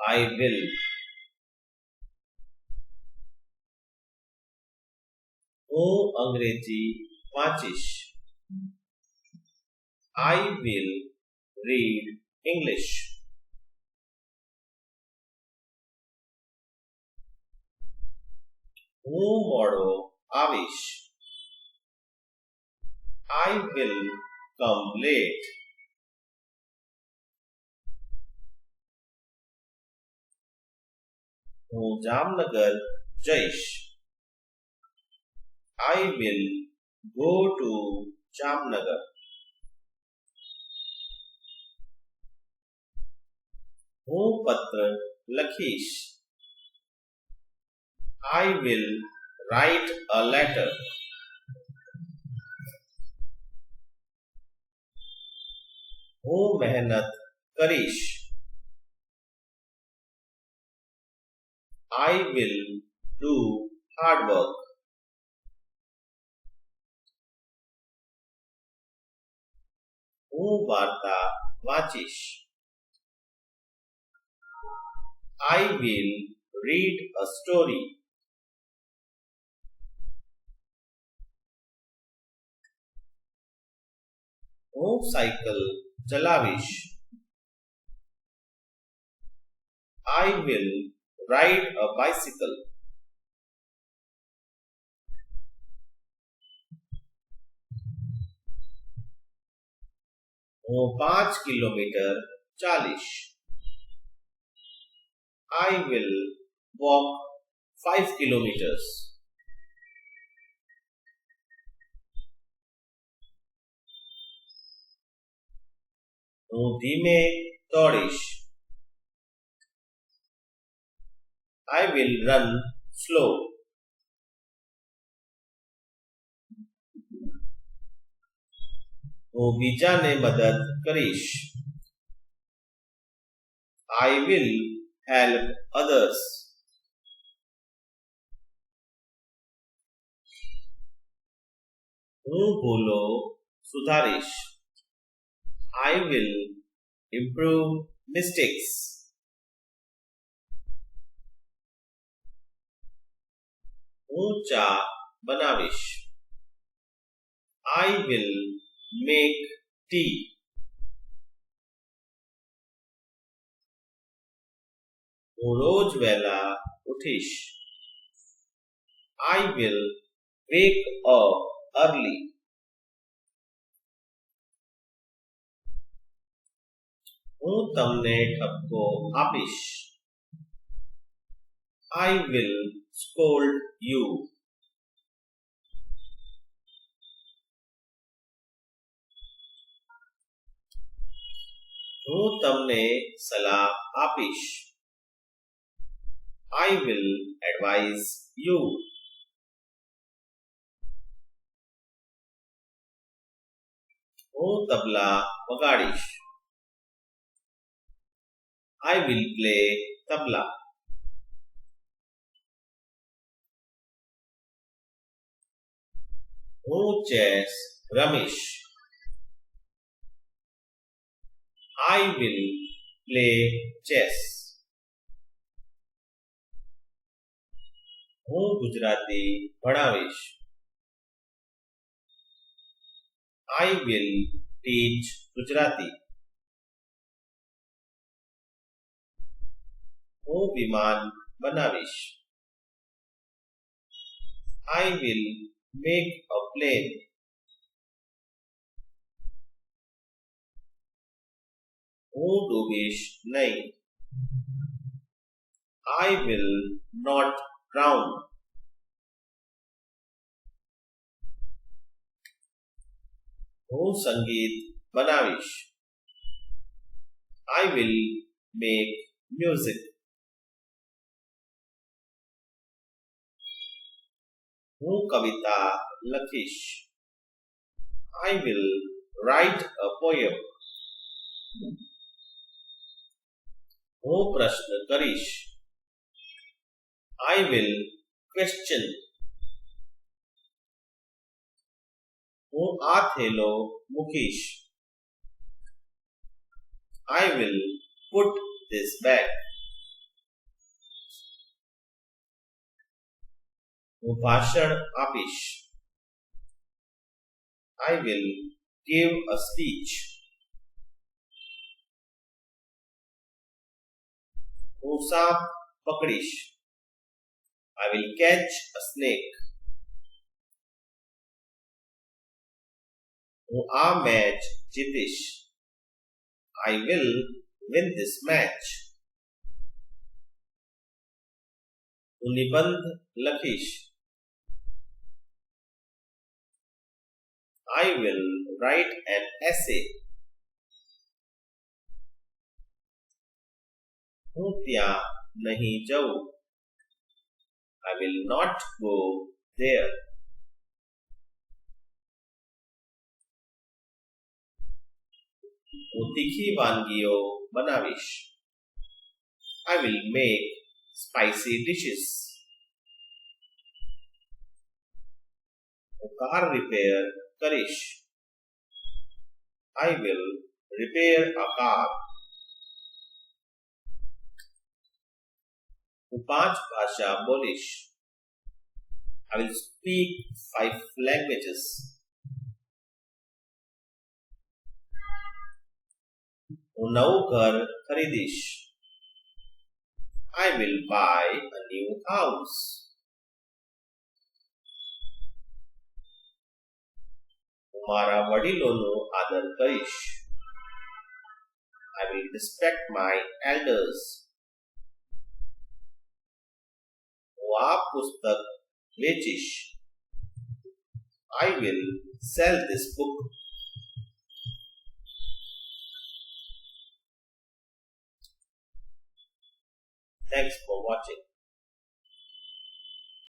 I will. હું અંગ્રેજી વાંચીશ. I will read English. હું મોડો આવીશ. I will come late. હું જામનગર જઈશ. I will go to Jamnagar. હું પત્ર લખીશ. I will write a letter. હું મહેનત કરીશ. I will do hard work. હું વાર્તા વાંચીશ. I will read a story. હું સાયકલ ચલાવીશ. I will ride a bicycle. હું 5 કિલોમીટર ચાલીશ. I will walk 5 kilometers. હું ધીમે દોડીશ. I will run slow. હું બીજાને મદદ કરીશ. I will help others. હું ભૂલો સુધારીશ. I will improve mistakes. હું ચા બનાવીશ. I will make tea. હું રોજ વહેલા ઉઠીશ. I will wake up early. હું તમને ઠપકો આપીશ. I will scold you. હું તમને સલાહ આપીશ. I will advise you. હું તબલા વગાડીશ. I will play tabla. હું chess રમીશ. I will play chess. હું Gujarati ભણાવીશ. I will teach Gujarati. હું વિમાન બનાવીશ. I will make a plane. હું ડૂબીશ નહીં. I will not drown. હું સંગીત બનાવીશ. I will make music. હું કવિતા લખીશ. I will write a poem. હું પ્રશ્ન કરીશ. I will question. હું આ થેલો મૂકીશ. I will put this back. હું ભાષણ આપીશ. I will give a speech. હું સાપ પકડીશ. I will catch a snake. હું આ match જીતીશ. I will win this match. હું નિબંધ લખીશ. I will write an essay. હું ત્યાં નહીં જઉં. I will not go there. હું તીખી વાનગીઓ બનાવીશ. I will make spicy dishes. હું કાર રિપેર કરીશ. I will repair a car. હું 5 ભાષા બોલીશ. I will speak 5 languages. હું નવું ઘર ખરીદીશ. I will buy a new house. હું મારા વડીલોનો આદર કરીશ. I will respect my elders. હું આ પુસ્તક વેચીશ. I will sell this book. Thanks for watching.